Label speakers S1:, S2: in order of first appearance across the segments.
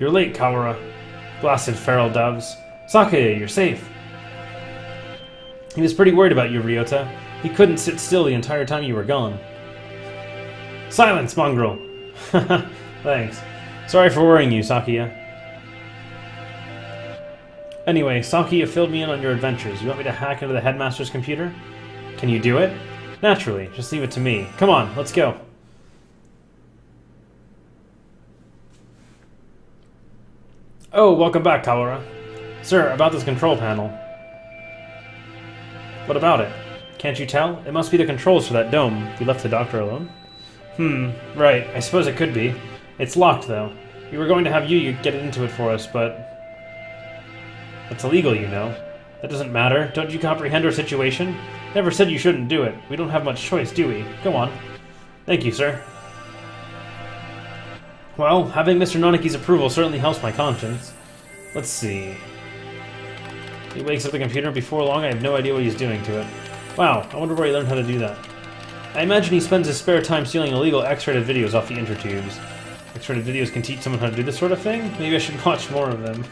S1: You're late, Kawara. Blasted feral doves. Sake, you're safe. He was pretty worried about you, Ryota. He couldn't sit still the entire time you were gone. Silence, mongrel! Thanks. Sorry for worrying you, Sakuya. Anyway, Sakuya filled me in on your adventures. You want me to hack into the headmaster's computer? Can you do it? Naturally. Just leave it to me. Come on, let's go. Oh, welcome back, Kawara. Sir, about this control panel. What about it? Can't you tell? It must be the controls for that dome. We left the doctor alone? Right. I suppose it could be. It's locked, though. We were going to have you get into it for us, but... That's illegal, you know. That doesn't matter. Don't you comprehend our situation? Never said you shouldn't do it. We don't have much choice, do we? Go on. Thank you, sir. Well, having Mr. Nanaki's approval certainly helps my conscience. Let's see. He wakes up the computer before long. I have no idea what he's doing to it. Wow, I wonder where he learned how to do that. I imagine he spends his spare time stealing illegal X-rated videos off the intertubes. X-rated videos can teach someone how to do this sort of thing? Maybe I should watch more of them.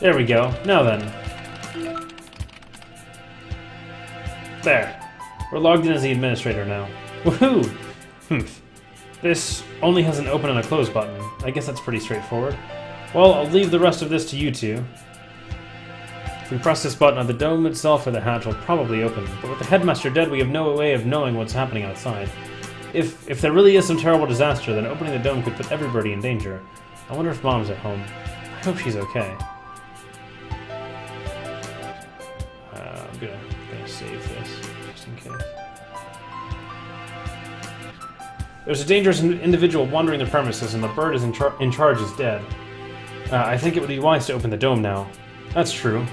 S1: There we go. Now then. There. We're logged in as the administrator now. Woohoo! This only has an open and a close button. I guess that's pretty straightforward. Well, I'll leave the rest of this to you two. If we press this button, the dome itself or the hatch will probably open. But with the headmaster dead, we have no way of knowing what's happening outside. If there really is some terrible disaster, then opening the dome could put everybody in danger. I wonder if Mom's at home. I hope she's okay. I'm gonna save this, just in case. There's a dangerous individual wandering the premises, and the bird is in charge is dead. I think it would be wise to open the dome now. That's true.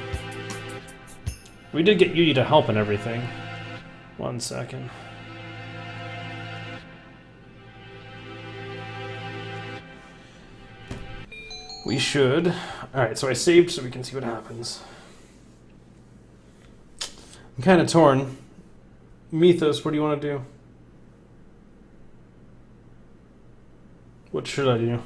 S1: We did get Yuji to help and everything. 1 second. We should. Alright, so I saved so we can see what happens. I'm kind of torn. Mythos, what do you want to do? What should I do?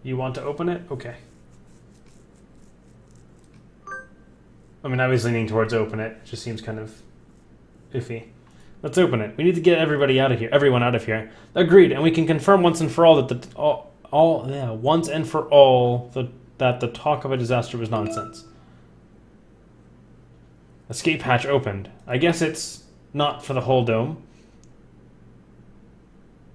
S1: You want to open it? Okay. I mean, I was leaning towards open it. It just seems kind of iffy. Let's open it. We need to get everybody out of here. Everyone out of here. Agreed. And we can confirm once and for all that that the talk of a disaster was nonsense. Escape hatch opened. I guess it's not for the whole dome.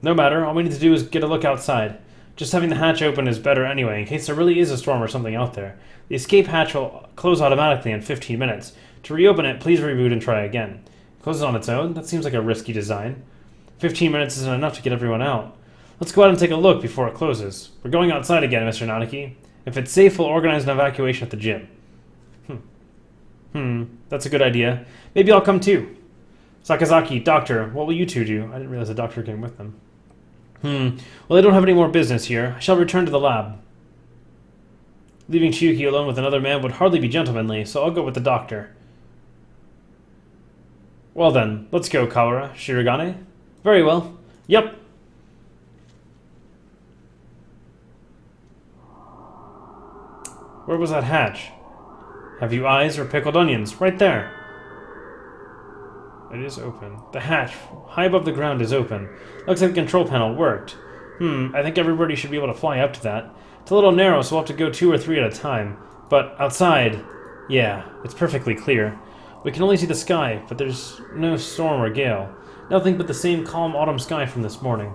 S1: No matter. All we need to do is get a look outside. Just having the hatch open is better anyway, in case there really is a storm or something out there. The escape hatch will close automatically in 15 minutes. To reopen it, please reboot and try again. It closes on its own? That seems like a risky design. 15 minutes isn't enough to get everyone out. Let's go out and take a look before it closes. We're going outside again, Mr. Nanaki. If it's safe, we'll organize an evacuation at the gym. That's a good idea. Maybe I'll come too. Sakazaki, doctor, what will you two do? I didn't realize the doctor came with them. Well, I don't have any more business here. I shall return to the lab. Leaving Chiyuki alone with another man would hardly be gentlemanly, so I'll go with the doctor. Well then, let's go, Kawara. Shirogane? Very well. Yep. Where was that hatch? Have you eyes or pickled onions? Right there. It is open. The hatch, high above the ground, is open. Looks like the control panel worked. I think everybody should be able to fly up to that. It's a little narrow, so we'll have to go 2 or 3 at a time. But outside, yeah, it's perfectly clear. We can only see the sky, but there's no storm or gale. Nothing but the same calm autumn sky from this morning.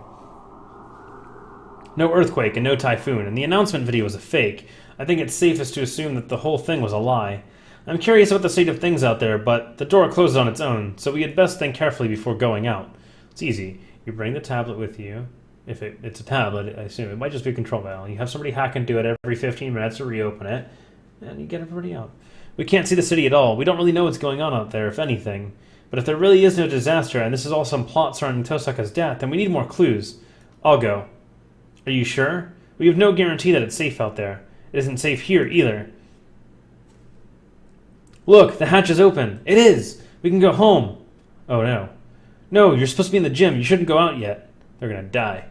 S1: No earthquake and no typhoon, and the announcement video was a fake. I think it's safest to assume that the whole thing was a lie. I'm curious about the state of things out there, but the door closes on its own, so we had best think carefully before going out. It's easy. You bring the tablet with you. If it's a tablet, I assume. It might just be a control panel. You have somebody hack into it every 15 minutes to reopen it, and you get everybody out. We can't see the city at all. We don't really know what's going on out there, if anything. But if there really is no disaster, and this is all some plot surrounding Tosaka's death, then we need more clues. I'll go. Are you sure? We have no guarantee that it's safe out there. It isn't safe here, either. Look, the hatch is open. It is! We can go home. Oh, no. No, you're supposed to be in the gym. You shouldn't go out yet. They're gonna die.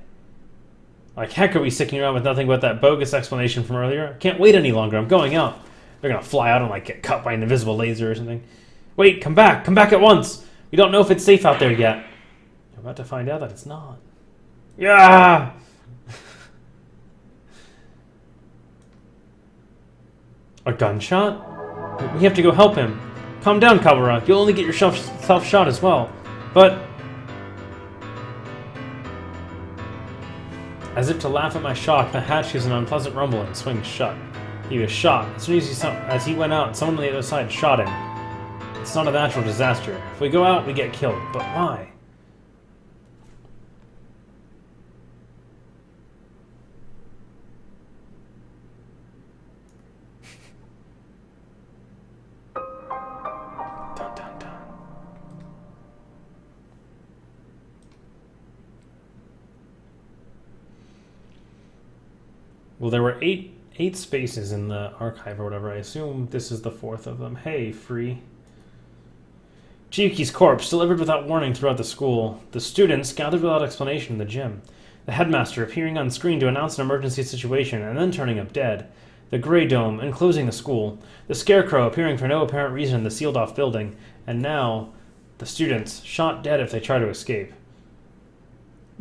S1: Like heck are we sticking around with nothing but that bogus explanation from earlier? I can't wait any longer. I'm going out. They're gonna fly out and like get cut by an invisible laser or something. Wait, come back. Come back at once. We don't know if it's safe out there yet. You're about to find out that it's not. Yeah! A gunshot? We have to go help him. Calm down, Kabura. You'll only get yourself shot as well. But... As if to laugh at my shock, the hatch gives an unpleasant rumble and swings shut. He was shot. As soon as he went out, someone on the other side shot him. It's not a natural disaster. If we go out, we get killed. But why? Dun, dun, dun. Well, there were eight spaces in the archive or whatever. I assume this is the fourth of them. Hey, free. Chiyuki's corpse delivered without warning throughout the school. The students gathered without explanation in the gym. The headmaster appearing on screen to announce an emergency situation and then turning up dead. The gray dome enclosing the school. The scarecrow appearing for no apparent reason in the sealed-off building. And now, the students shot dead if they try to escape.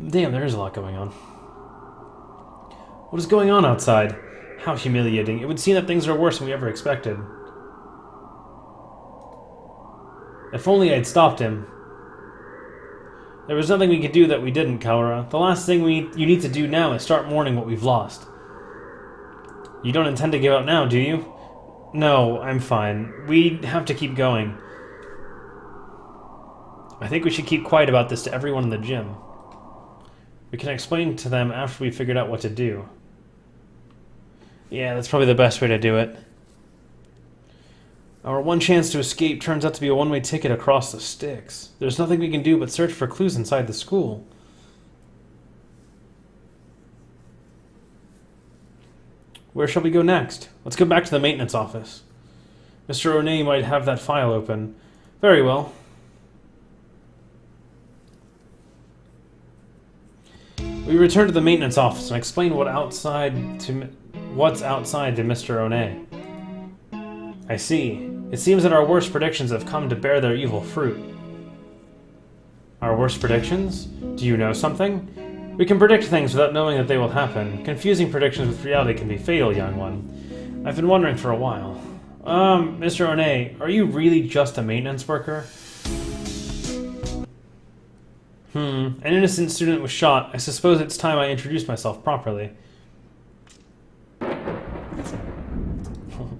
S1: Damn, there is a lot going on. What is going on outside? How humiliating. It would seem that things are worse than we ever expected. If only I'd stopped him. There was nothing we could do that we didn't, Kaora. The last thing you need to do now is start mourning what we've lost. You don't intend to give up now, do you? No, I'm fine. We have to keep going. I think we should keep quiet about this to everyone in the gym. We can explain to them after we've figured out what to do. Yeah, that's probably the best way to do it. Our one chance to escape turns out to be a one-way ticket across the sticks. There's nothing we can do but search for clues inside the school. Where shall we go next? Let's go back to the maintenance office. Mr. O'Neill might have that file open. Very well. We return to the maintenance office and explain what's outside to Mr. O'Neill. I see. It seems that our worst predictions have come to bear their evil fruit. Our worst predictions? Do you know something? We can predict things without knowing that they will happen. Confusing predictions with reality can be fatal, young one. I've been wondering for a while. Mr. O'Neill, are you really just a maintenance worker? An innocent student was shot. I suppose it's time I introduce myself properly.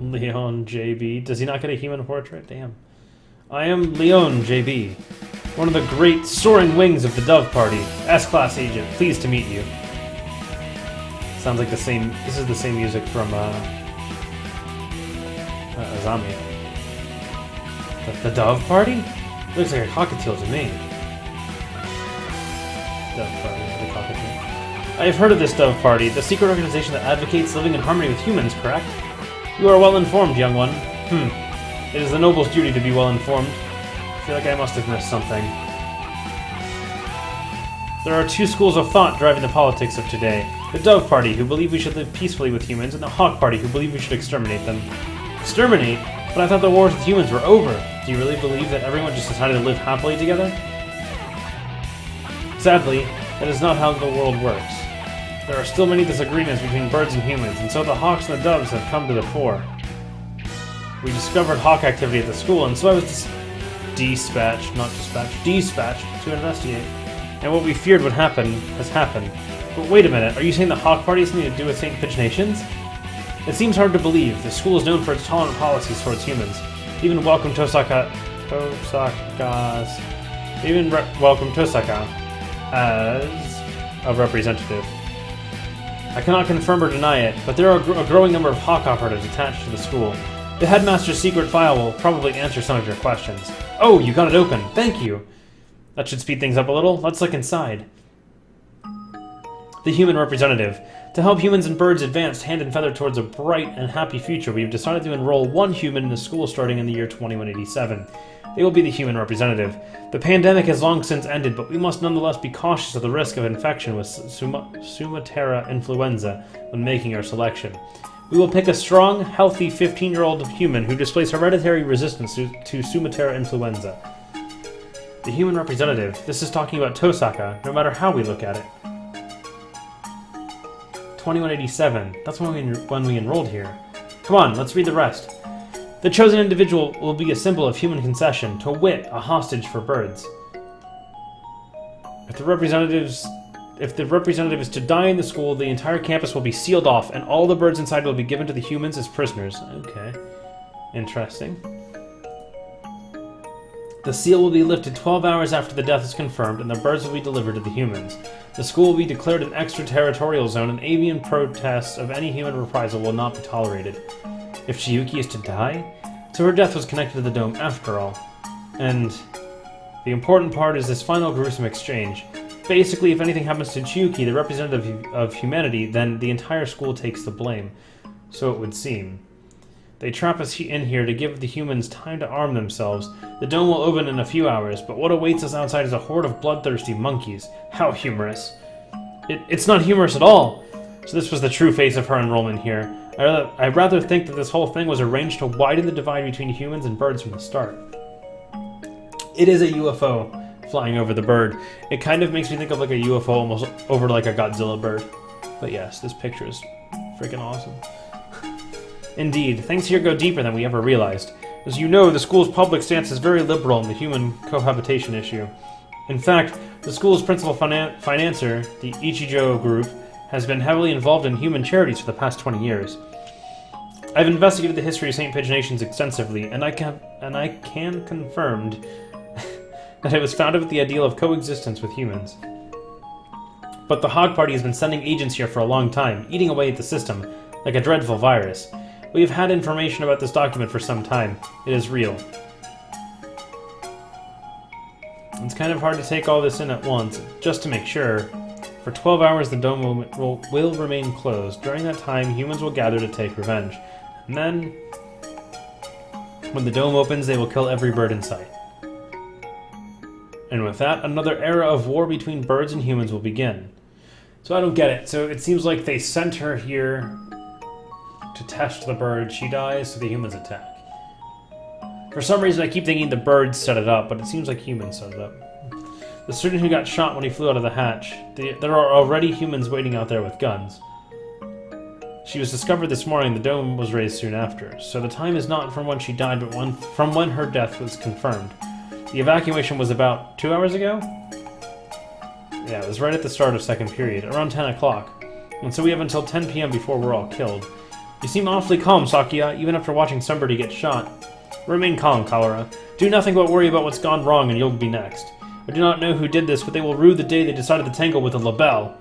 S1: Leon JB. Does he not get a human portrait? Damn. I am Leon JB, one of the great soaring wings of the Dove Party. S-Class agent. Pleased to meet you. Sounds like the same. This is the same music from Azami. The Dove Party? Looks like a cockatiel to me. Dove Party, the cockatiel. I have heard of this Dove Party, the secret organization that advocates living in harmony with humans, correct? You are well informed, young one. It is the noble's duty to be well informed. I feel like I must have missed something. There are two schools of thought driving the politics of today. The Dove Party, who believe we should live peacefully with humans, and the Hawk Party, who believe we should exterminate them. Exterminate? But I thought the wars with humans were over. Do you really believe that everyone just decided to live happily together? Sadly, that is not how the world works. There are still many disagreements between birds and humans, and so the hawks and the doves have come to the fore. We discovered hawk activity at the school, and so I was dispatched to investigate. And what we feared would happen has happened. But wait a minute, are you saying the Hawk Party has something to do with St. Pigeonations? It seems hard to believe. The school is known for its tolerant policies towards humans. Even welcome Tosaka as a representative. I cannot confirm or deny it, but there are a growing number of Hawk operatives attached to the school. The headmaster's secret file will probably answer some of your questions. Oh, you got it open. Thank you. That should speed things up a little. Let's look inside. The human representative. To help humans and birds advance hand and feather towards a bright and happy future, we have decided to enroll one human in the school starting in the year 2187. They will be the human representative. The pandemic has long since ended, but we must nonetheless be cautious of the risk of infection with Sumatera influenza when making our selection. We will pick a strong, healthy 15-year-old human who displays hereditary resistance to Sumatera influenza. The human representative. This is talking about Tosaka, no matter how we look at it. 2187. That's when we enrolled here. Come on, let's read the rest. The chosen individual will be a symbol of human concession, to wit, a hostage for birds. If the representative is to die in the school, the entire campus will be sealed off, and all the birds inside will be given to the humans as prisoners. Okay. Interesting. The seal will be lifted 12 hours after the death is confirmed, and the birds will be delivered to the humans. The school will be declared an extraterritorial zone, and avian protests of any human reprisal will not be tolerated. If Chiyuki is to die? So her death was connected to the dome after all. And the important part is this final gruesome exchange. Basically, if anything happens to Chiyuki, the representative of humanity, then the entire school takes the blame. So it would seem. They trap us in here to give the humans time to arm themselves. The dome will open in a few hours, but what awaits us outside is a horde of bloodthirsty monkeys. How humorous. It's not humorous at all! So this was the true face of her enrollment here. I'd rather think that this whole thing was arranged to widen the divide between humans and birds from the start. It is a UFO flying over the bird. It kind of makes me think of like a UFO almost over like a Godzilla bird. But yes, this picture is freaking awesome. Indeed, things here go deeper than we ever realized. As you know, the school's public stance is very liberal on the human cohabitation issue. In fact, the school's principal financier, the Ichijo Group, has been heavily involved in human charities for the past 20 years. I've investigated the history of St. Paginations extensively, and I can confirm that it was founded with the ideal of coexistence with humans. But the Hog Party has been sending agents here for a long time, eating away at the system, like a dreadful virus. We have had information about this document for some time. It is real. It's kind of hard to take all this in at once, just to make sure. For 12 hours the dome will remain closed. During that time, humans will gather to take revenge. And then, when the dome opens, they will kill every bird in sight. And with that, another era of war between birds and humans will begin. So I don't get it. So it seems like they sent her here to test the bird. She dies, so the humans attack. For some reason, I keep thinking the birds set it up, but it seems like humans set it up. The student who got shot when he flew out of the hatch. There are already humans waiting out there with guns. She was discovered this morning. The dome was raised soon after. So the time is not from when she died, but from when her death was confirmed. The evacuation was about 2 hours ago? Yeah, it was right at the start of second period, around 10 o'clock. And so we have until 10 p.m. before we're all killed. You seem awfully calm, Sakia, even after watching somebody get shot. Remain calm, Cholera. Do nothing but worry about what's gone wrong and you'll be next. I do not know who did this, but they will rue the day they decided to tangle with a labelle.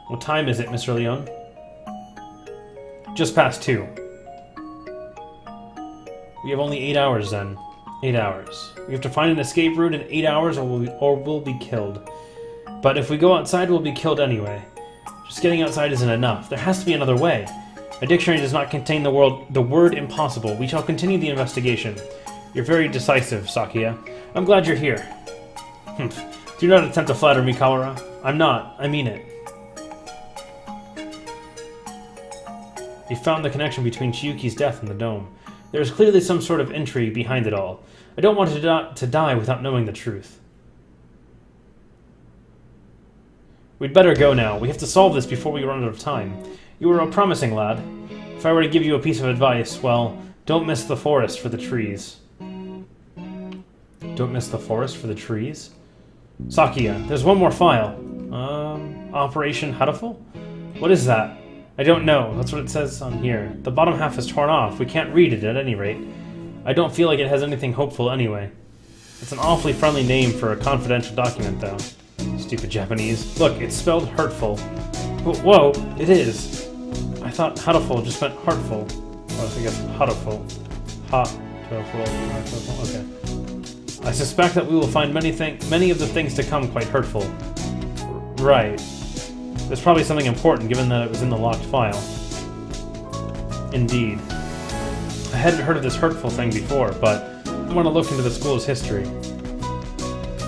S1: What time is it, Mr. Leon? Just past 2. We have only 8 hours then. 8 hours. We have to find an escape route in 8 hours or we'll be killed. But if we go outside, we'll be killed anyway. Just getting outside isn't enough. There has to be another way. A dictionary does not contain the word impossible. We shall continue the investigation. You're very decisive, Sakia. I'm glad you're here. Do not attempt to flatter me, Cholera. I'm not. I mean it. You found the connection between Chiyuki's death and the dome. There is clearly some sort of intrigue behind it all. I don't want to die without knowing the truth. We'd better go now. We have to solve this before we run out of time. You are a promising lad. If I were to give you a piece of advice, well, don't miss the forest for the trees. Don't miss the forest for the trees? Sakia, there's one more file. Operation Hatoful? What is that? I don't know. That's what it says on here. The bottom half is torn off. We can't read it at any rate. I don't feel like it has anything hopeful anyway. It's an awfully friendly name for a confidential document, though. Stupid Japanese. Look, it's spelled hurtful. Whoa, it is. I thought Hatoful just meant heartful. Oh, I guess Hatoful. Hatoful. Okay. I suspect that we will find many of the things to come quite hurtful. Right. There's probably something important, given that it was in the locked file. Indeed. I hadn't heard of this hurtful thing before, but I want to look into the school's history.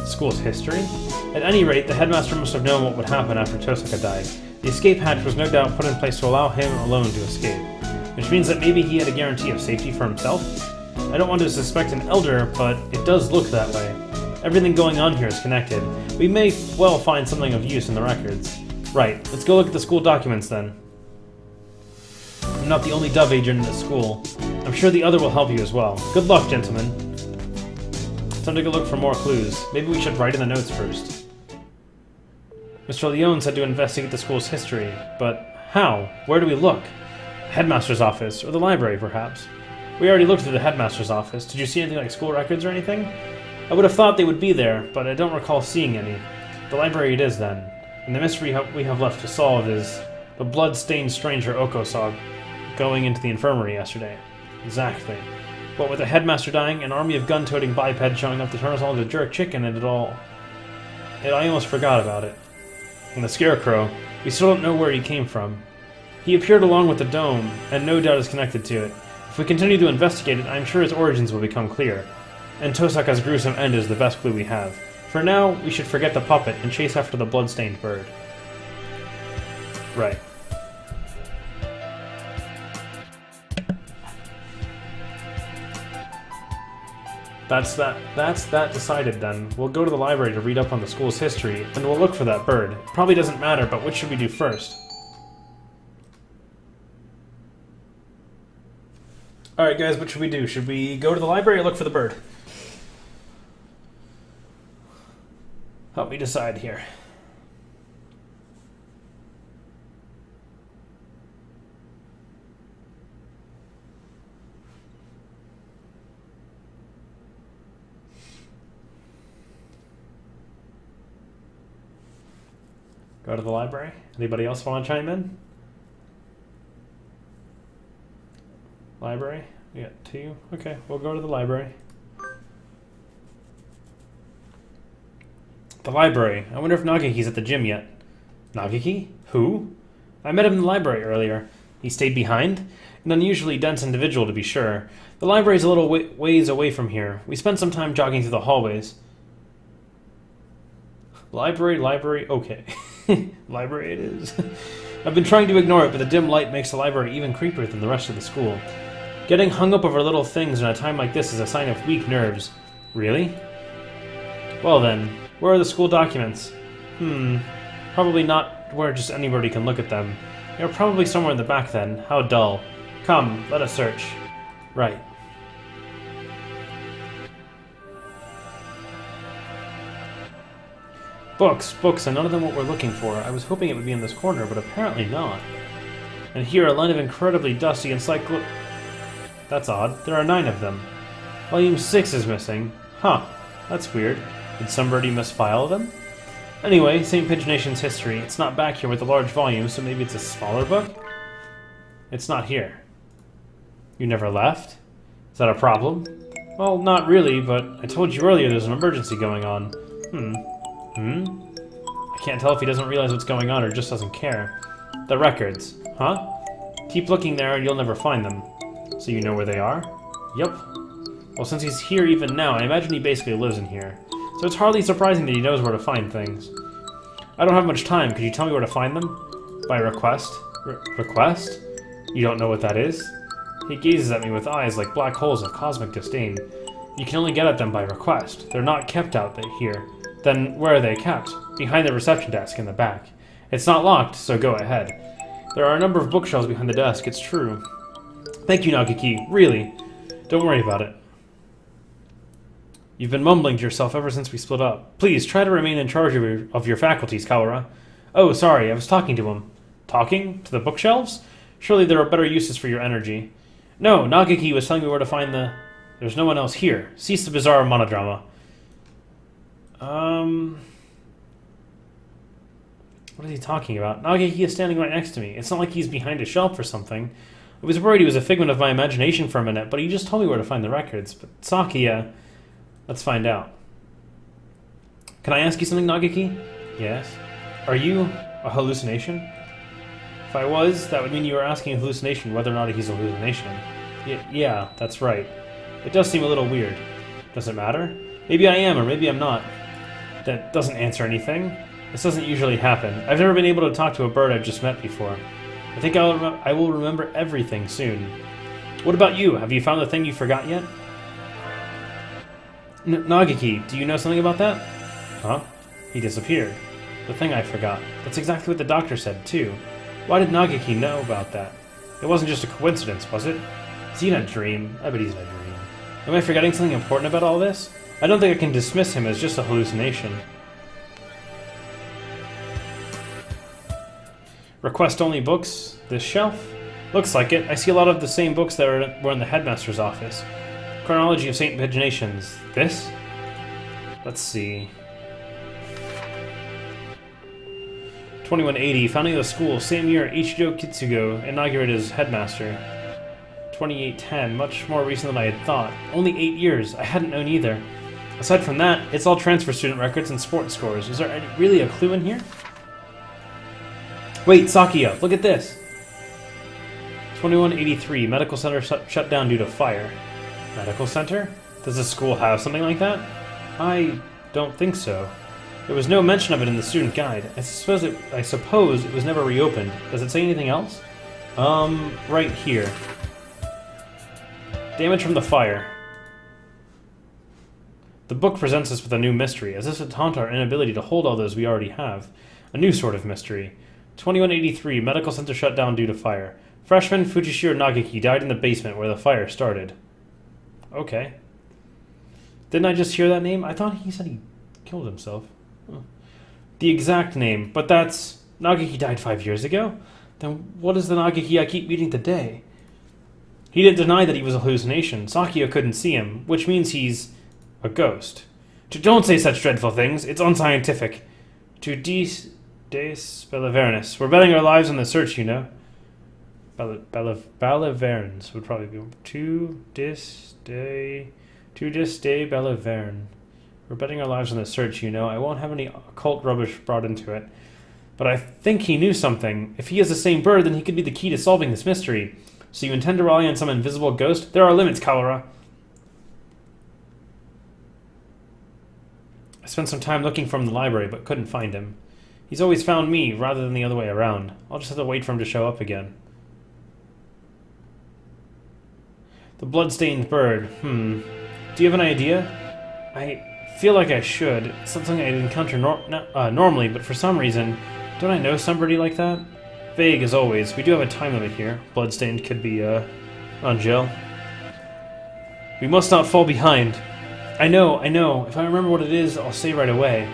S1: School's history? At any rate, the headmaster must have known what would happen after Tosaka died. The escape hatch was no doubt put in place to allow him alone to escape, which means that maybe he had a guarantee of safety for himself? I don't want to suspect an elder, but it does look that way. Everything going on here is connected. We may well find something of use in the records. Right, let's go look at the school documents then. I'm not the only Dove agent in this school. I'm sure the other will help you as well. Good luck, gentlemen. Time to go look for more clues. Maybe we should write in the notes first. Mr. Leone said to investigate the school's history, but how? Where do we look? The headmaster's office, or the library, perhaps? We already looked through the headmaster's office. Did you see anything like school records or anything? I would have thought they would be there, but I don't recall seeing any. The library it is, then. And the mystery we have left to solve is the blood-stained stranger Oko saw going into the infirmary yesterday. Exactly. What with the headmaster dying, an army of gun-toting bipeds showing up to turn us all into jerk chicken, and I almost forgot about it. And the scarecrow, we still don't know where he came from. He appeared along with the dome, and no doubt is connected to it. If we continue to investigate it, I'm sure its origins will become clear. And Tosaka's gruesome end is the best clue we have. For now, we should forget the puppet and chase after the blood-stained bird. Right. That's that decided then. We'll go to the library to read up on the school's history, and we'll look for that bird. It probably doesn't matter, but what should we do first? Alright guys, what should we do? Should we go to the library or look for the bird? Help me decide here. Go to the library. Anybody else want to chime in? Library? We got 2. Okay, we'll go to the library. The library. I wonder if Nagiki's at the gym yet. Nagiki? Who? I met him in the library earlier. He stayed behind? An unusually dense individual, to be sure. The library's a little ways away from here. We spent some time jogging through the hallways. Library, okay. Library it is. I've been trying to ignore it, but the dim light makes the library even creepier than the rest of the school. Getting hung up over little things in a time like this is a sign of weak nerves. Really? Well then, where are the school documents? Probably not where just anybody can look at them. They're probably somewhere in the back then. How dull. Come, let us search. Right. Books, and none of them what we're looking for. I was hoping it would be in this corner, but apparently not. And here, a line of incredibly dusty That's odd. There are 9 of them. Volume 6 is missing. Huh. That's weird. Did somebody misfile them? Anyway, St. Pagination's history. It's not back here with a large volume, so maybe it's a smaller book? It's not here. You never left? Is that a problem? Well, not really, but I told you earlier there's an emergency going on. I can't tell if he doesn't realize what's going on or just doesn't care. The records. Huh? Keep looking there and you'll never find them. So you know where they are? Yep. Well, since he's here even now, I imagine he basically lives in here. So it's hardly surprising that he knows where to find things. I don't have much time. Could you tell me where to find them? By request? Request? You don't know what that is? He gazes at me with eyes like black holes of cosmic disdain. You can only get at them by request. They're not kept out here. Then where are they kept? Behind the reception desk in the back. It's not locked, so go ahead. There are a number of bookshelves behind the desk, it's true. Thank you, Nagiki. Really. Don't worry about it. You've been mumbling to yourself ever since we split up. Please, try to remain in charge of your faculties, Kawara. Oh, sorry, I was talking to him. Talking? To the bookshelves? Surely there are better uses for your energy. No, Nagiki was telling me where to find the... There's no one else here. Cease the bizarre monodrama. What is he talking about? Nagiki is standing right next to me. It's not like he's behind a shelf or something. I was worried he was a figment of my imagination for a minute, but he just told me where to find the records. But Sakia... Let's find out. Can I ask you something, Nagiki? Yes. Are you a hallucination? If I was, that would mean you were asking a hallucination whether or not he's a hallucination. Yeah, that's right. It does seem a little weird. Does it matter? Maybe I am, or maybe I'm not. That doesn't answer anything. This doesn't usually happen. I've never been able to talk to a bird I've just met before. I think I will remember everything soon. What about you? Have you found the thing you forgot yet? Nagiki, do you know something about that? Huh? He disappeared. The thing I forgot. That's exactly what the doctor said, too. Why did Nagiki know about that? It wasn't just a coincidence, was it? Is he in a dream? I bet he's in a dream. Am I forgetting something important about all this? I don't think I can dismiss him as just a hallucination. Request only books? This shelf? Looks like it. I see a lot of the same books that were in the headmaster's office. Chronology of Saint Paginations. This? Let's see. 2180. Founding of the school. Same year, Ichijo Kitsugo inaugurated as headmaster. 2810. Much more recent than I had thought. Only 8 years. I hadn't known either. Aside from that, it's all transfer student records and sports scores. Is there really a clue in here? Wait, Sakia, look at this. 2183. Medical center shut down due to fire. Medical center? Does the school have something like that? I don't think so. There was no mention of it in the student guide. I suppose it was never reopened. Does it say anything else? Right here. Damage from the fire. The book presents us with a new mystery, as if to taunt our inability to hold all those we already have. A new sort of mystery. 2183. Medical center shut down due to fire. Freshman Fujishiro Nagiki died in the basement where the fire started. Okay. Didn't I just hear that name? I thought he said he killed himself. Huh. The exact name, but that's... Nagiki died 5 years ago? Then what is the Nagiki I keep meeting today? He didn't deny that he was a hallucination. Sakia couldn't see him, which means he's a ghost. Don't say such dreadful things. It's unscientific. To Des Bellivernis. We're betting our lives on the search, you know. Belliverns would probably be... To Dis de Belliverne. We're betting our lives on the search, you know. I won't have any occult rubbish brought into it. But I think he knew something. If he is the same bird, then he could be the key to solving this mystery. So you intend to rely on some invisible ghost? There are limits, Kawara. I spent some time looking for him in the library, but couldn't find him. He's always found me, rather than the other way around. I'll just have to wait for him to show up again. The blood-stained bird. Do you have an idea? I feel like I should. It's something I'd encounter normally, but for some reason... Don't I know somebody like that? Vague as always. We do have a time limit here. Bloodstained could be, Angel. We must not fall behind. I know. If I remember what it is, I'll say right away.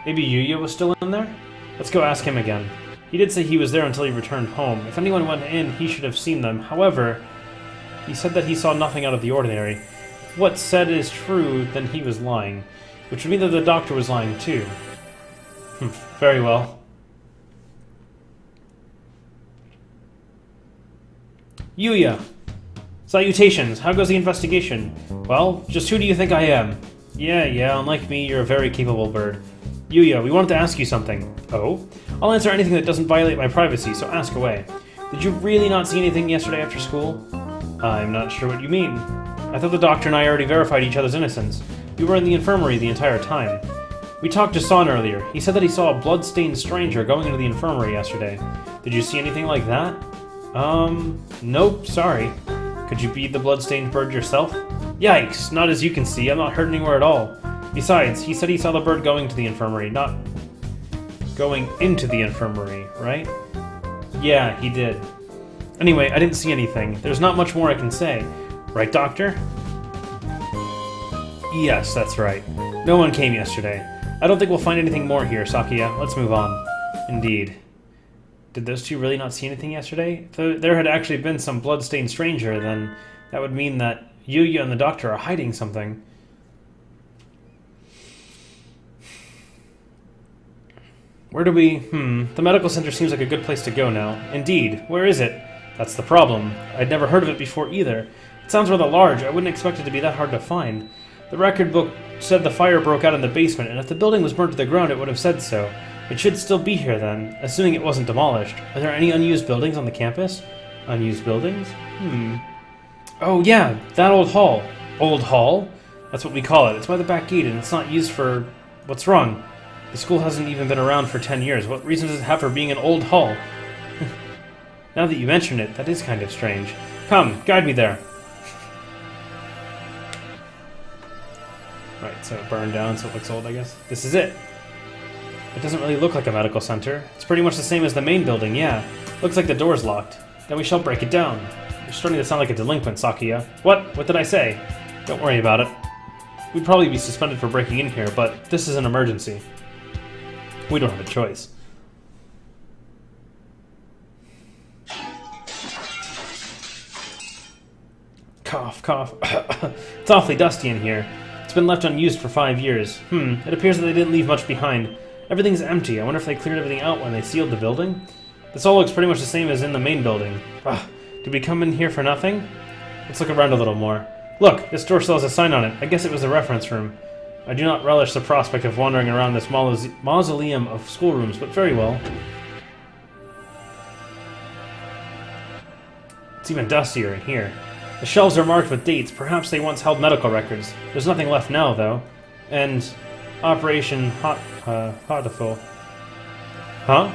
S1: Maybe Yuya was still in there? Let's go ask him again. He did say he was there until he returned home. If anyone went in, he should have seen them. However, he said that he saw nothing out of the ordinary. If what's said is true, then he was lying. Which would mean that the doctor was lying too. Very well. Yuya! Salutations! How goes the investigation? Well, just who do you think I am? Yeah, unlike me, you're a very capable bird. Yuya, we wanted to ask you something. Oh? I'll answer anything that doesn't violate my privacy, so ask away. Did you really not see anything yesterday after school? I'm not sure what you mean. I thought the doctor and I already verified each other's innocence. We were in the infirmary the entire time. We talked to Son earlier. He said that he saw a blood-stained stranger going into the infirmary yesterday. Did you see anything like that? Nope, sorry. Could you be the blood-stained bird yourself? Yikes, not as you can see. I'm not hurt anywhere at all. Besides, he said he saw the bird going to the infirmary, not going into the infirmary, right? Yeah, he did. Anyway, I didn't see anything. There's not much more I can say. Right, Doctor? Yes, that's right. No one came yesterday. I don't think we'll find anything more here, Sakia. Let's move on. Indeed. Did those two really not see anything yesterday? If there had actually been some blood-stained stranger, then that would mean that Yuya and the doctor are hiding something. Where do we... The medical center seems like a good place to go now. Indeed. Where is it? That's the problem. I'd never heard of it before either. It sounds rather large. I wouldn't expect it to be that hard to find. The record book said the fire broke out in the basement, and if the building was burned to the ground, it would have said so. It should still be here then, assuming it wasn't demolished. Are there any unused buildings on the campus? Unused buildings? Oh yeah, that old hall. Old hall? That's what we call it. It's by the back gate, and it's not used for... What's wrong? The school hasn't even been around for 10 years. What reason does it have for being an old hall? Now that you mention it, that is kind of strange. Come, guide me there. Right, so it burned down, so it looks old, I guess. This is it. It doesn't really look like a medical center. It's pretty much the same as the main building, yeah. Looks like the door's locked. Then we shall break it down. You're starting to sound like a delinquent, Sakuya. What? What did I say? Don't worry about it. We'd probably be suspended for breaking in here, but this is an emergency. We don't have a choice. Cough, cough. It's awfully dusty in here. It's been left unused for 5 years. It appears that they didn't leave much behind. Everything's empty. I wonder if they cleared everything out when they sealed the building? This all looks pretty much the same as in the main building. Did we come in here for nothing? Let's look around a little more. Look, this door still has a sign on it. I guess it was the reference room. I do not relish the prospect of wandering around this mausoleum of schoolrooms, but very well. It's even dustier in here. The shelves are marked with dates. Perhaps they once held medical records. There's nothing left now, though. And Operation Hatoful. Huh?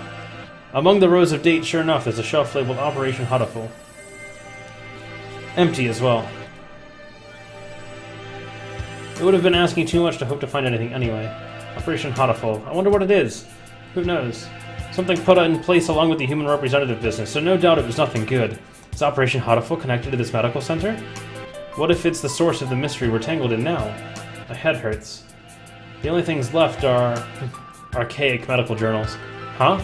S1: Among the rows of dates, sure enough, there's a shelf labeled Operation Hatoful. Empty as well. It would have been asking too much to hope to find anything anyway. Operation Hatoful. I wonder what it is. Who knows? Something put in place along with the human representative business, so no doubt it was nothing good. Is Operation Hatoful connected to this medical center? What if it's the source of the mystery we're tangled in now? My head hurts. The only things left are... archaic medical journals. Huh?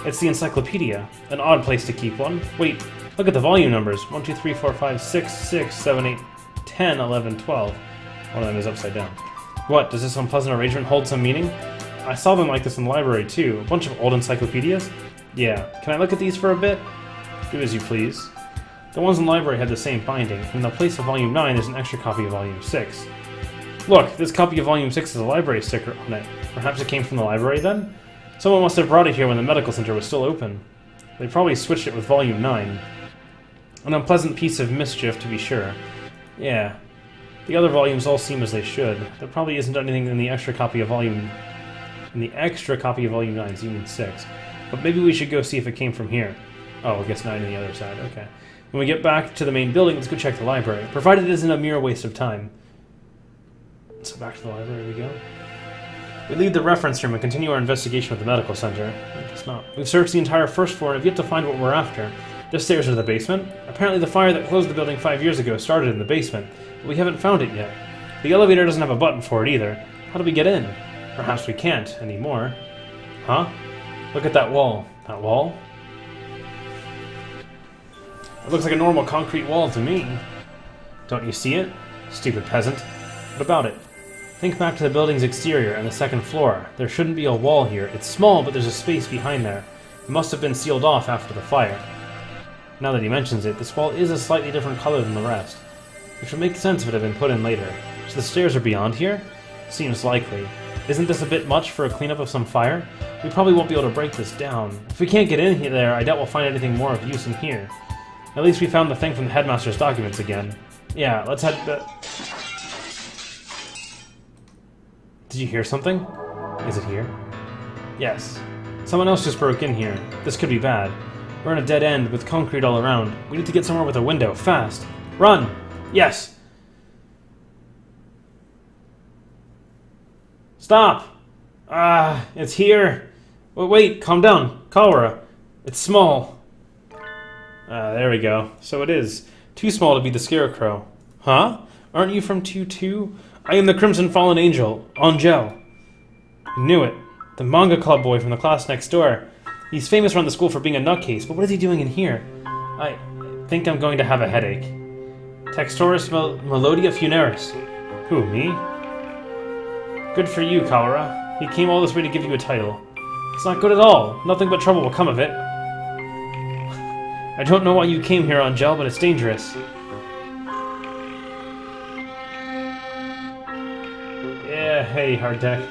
S1: It's the encyclopedia. An odd place to keep one. Wait, look at the volume numbers. 1, 2, 3, 4, 5, 6, 6, 7, 8, 10, 11, 12. One of them is upside down. What, does this unpleasant arrangement hold some meaning? I saw them like this in the library too. A bunch of old encyclopedias? Yeah. Can I look at these for a bit? Do as you please. The ones in the library had the same binding. In the place of Volume 9, there's an extra copy of Volume 6. Look, this copy of Volume 6 has a library sticker on it. Perhaps it came from the library then? Someone must have brought it here when the medical center was still open. They probably switched it with Volume 9. An unpleasant piece of mischief, to be sure. Yeah. The other volumes all seem as they should. There probably isn't anything in the extra copy of Volume... In the extra copy of Volume 9, so you mean 6. But maybe we should go see if it came from here. Oh, I guess 9 on the other side, okay. When we get back to the main building, let's go check the library, provided it isn't a mere waste of time. So back to the library we go. We leave the reference room and continue our investigation with the medical center. I guess not. We've searched the entire first floor and have yet to find what we're after. This stairs are the basement. Apparently the fire that closed the building 5 years ago started in the basement, but we haven't found it yet. The elevator doesn't have a button for it either. How do we get in? Perhaps we can't anymore. Huh? Look at that wall. That wall? It looks like a normal concrete wall to me. Don't you see it? Stupid peasant. What about it? Think back to the building's exterior and the second floor. There shouldn't be a wall here. It's small, but there's a space behind there. It must have been sealed off after the fire. Now that he mentions it, this wall is a slightly different color than the rest, which would make sense if it had been put in later. So the stairs are beyond here? Seems likely. Isn't this a bit much for a cleanup of some fire? We probably won't be able to break this down. If we can't get in there, I doubt we'll find anything more of use in here. At least we found the thing from the headmaster's documents again. Yeah, let's head... Did you hear something? Is it here? Yes. Someone else just broke in here. This could be bad. We're in a dead end with concrete all around. We need to get somewhere with a window, fast. Run! Yes! Stop! It's here. Wait, calm down. Cholera. It's small. There we go. So it is. Too small to be the Scarecrow. Huh? Aren't you from 2-2? I am the Crimson Fallen Angel, Angel. I knew it. The manga club boy from the class next door. He's famous around the school for being a nutcase, but what is he doing in here? I think I'm going to have a headache. Textoris Melodia Funeris. Who, me? Good for you, Cholera. He came all this way to give you a title. It's not good at all. Nothing but trouble will come of it. I don't know why you came here, Angel, but it's dangerous. Hey, hard deck.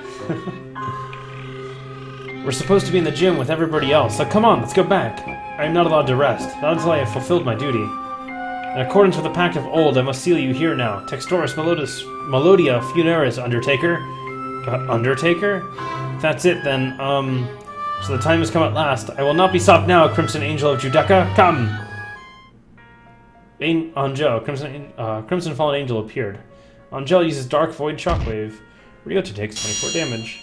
S1: We're supposed to be in the gym with everybody else, so come on, let's go back. I am not allowed to rest, not until I have fulfilled my duty. In accordance with the pact of old, I must seal you here now. Textoris Melodia Funeris, Undertaker. Undertaker? If that's it, then, so the time has come at last. I will not be stopped now, Crimson Angel of Judeca. Come! Angel, Crimson Fallen Angel appeared. Angel uses Dark Void Shockwave. Ryota takes 24 damage.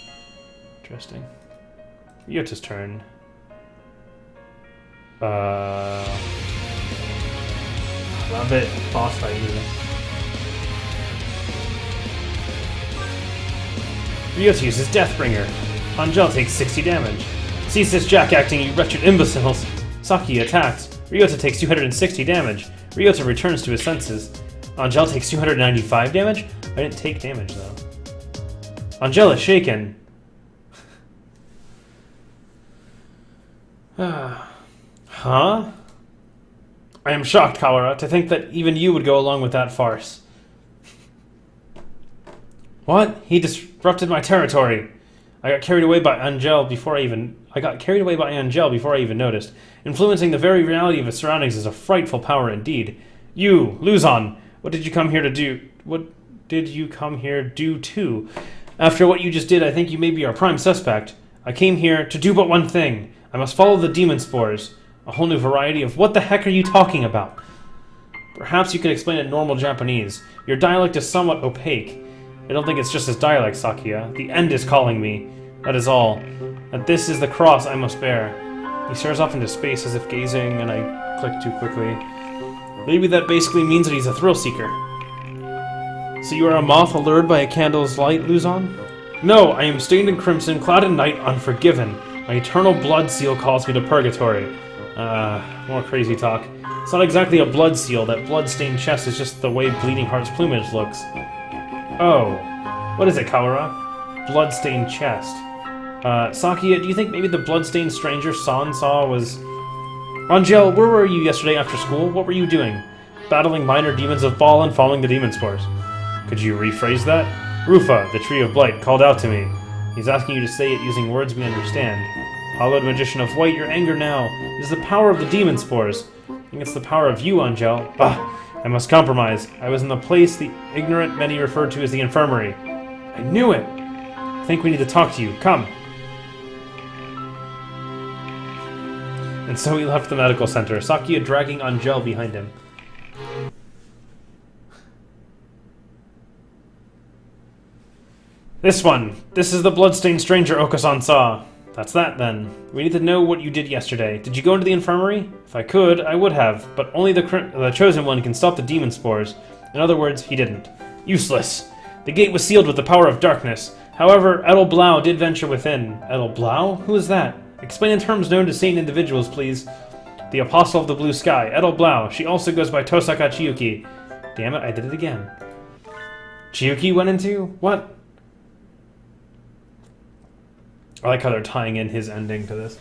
S1: Interesting. Ryota's turn. Love it. Boss fight music. Ryota uses Deathbringer. Angel takes 60 damage. Cease this jack-acting, you wretched imbeciles. Saki attacks. Ryota takes 260 damage. Ryota returns to his senses. Angel takes 295 damage? I didn't take damage, though. Angel is shaken. Huh? I am shocked, Kawara, to think that even you would go along with that farce. What? He disrupted my territory. I got carried away by Angel before I even noticed. Influencing the very reality of his surroundings is a frightful power indeed. You, Luzon, what did you come here to do? What did you come here do too? After what you just did, I think you may be our prime suspect. I came here to do but one thing. I must follow the demon spores. A whole new variety of what the heck are you talking about? Perhaps you could explain in normal Japanese. Your dialect is somewhat opaque. I don't think it's just his dialect, Sakia. The end is calling me. That is all. That this is the cross I must bear. He stares off into space as if gazing, and I click too quickly. Maybe that basically means that he's a thrill seeker. So you are a moth allured by a candle's light, Luzon? No, I am stained in crimson, clad in night, unforgiven. My eternal blood seal calls me to purgatory. More crazy talk. It's not exactly a blood seal. That blood-stained chest is just the way Bleeding Heart's plumage looks. Oh. What is it, Kawara? Blood-stained chest. Sakia, do you think maybe the blood-stained stranger San saw was... Angel, where were you yesterday after school? What were you doing? Battling minor demons of Ball and following the demon spores. Could you rephrase that? Rufa, the Tree of Blight, called out to me. He's asking you to say it using words we understand. Hallowed Magician of White, your anger now. It is the power of the demon spores. I think it's the power of you, Angel. Bah! I must compromise. I was in the place the ignorant many referred to as the infirmary. I knew it! I think we need to talk to you. Come! And so he left the medical center, Sakia dragging Angel behind him. This one! This is the bloodstained stranger Okasan saw. That's that, then. We need to know what you did yesterday. Did you go into the infirmary? If I could, I would have, but only the Chosen One can stop the demon spores. In other words, he didn't. Useless. The gate was sealed with the power of darkness. However, Edel Blau did venture within. Edel Blau? Who is that? Explain in terms known to sane individuals, please. The Apostle of the Blue Sky, Edel Blau. She also goes by Tosaka Chiyuki. Damn it, I did it again. Chiyuki went into? What? I like how they're tying in his ending to this.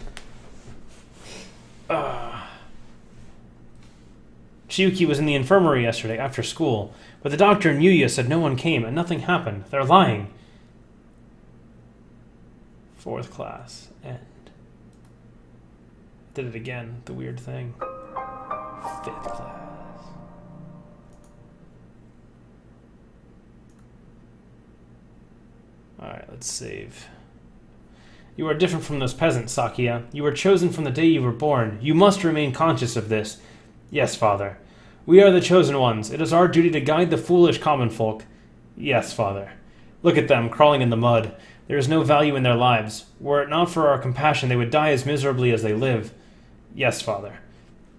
S1: Chiyuki was in the infirmary yesterday after school, but the doctor and Yuya said no one came and nothing happened. They're lying. 4th class. End. Did it again. The weird thing. 5th class. Alright, let's save. You are different from those peasants, Sakia. You were chosen from the day you were born. You must remain conscious of this. Yes, Father. We are the chosen ones. It is our duty to guide the foolish common folk. Yes, Father. Look at them, crawling in the mud. There is no value in their lives. Were it not for our compassion, they would die as miserably as they live. Yes, Father.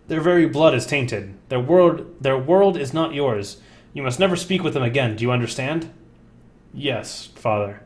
S1: Their very blood is tainted. Their world is not yours. You must never speak with them again. Do you understand? Yes, Father.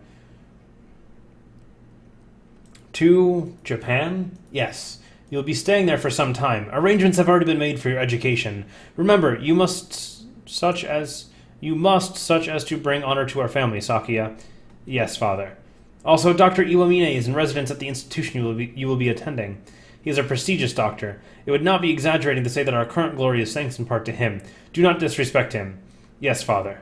S1: To Japan? Yes. You'll be staying there for some time. Arrangements have already been made for your education. Remember, you must such as to bring honor to our family, Sakia. Yes, Father. Also, Dr. Iwamine is in residence at the institution you will be attending. He is a prestigious doctor. It would not be exaggerating to say that our current glory is thanks in part to him. Do not disrespect him. Yes, Father.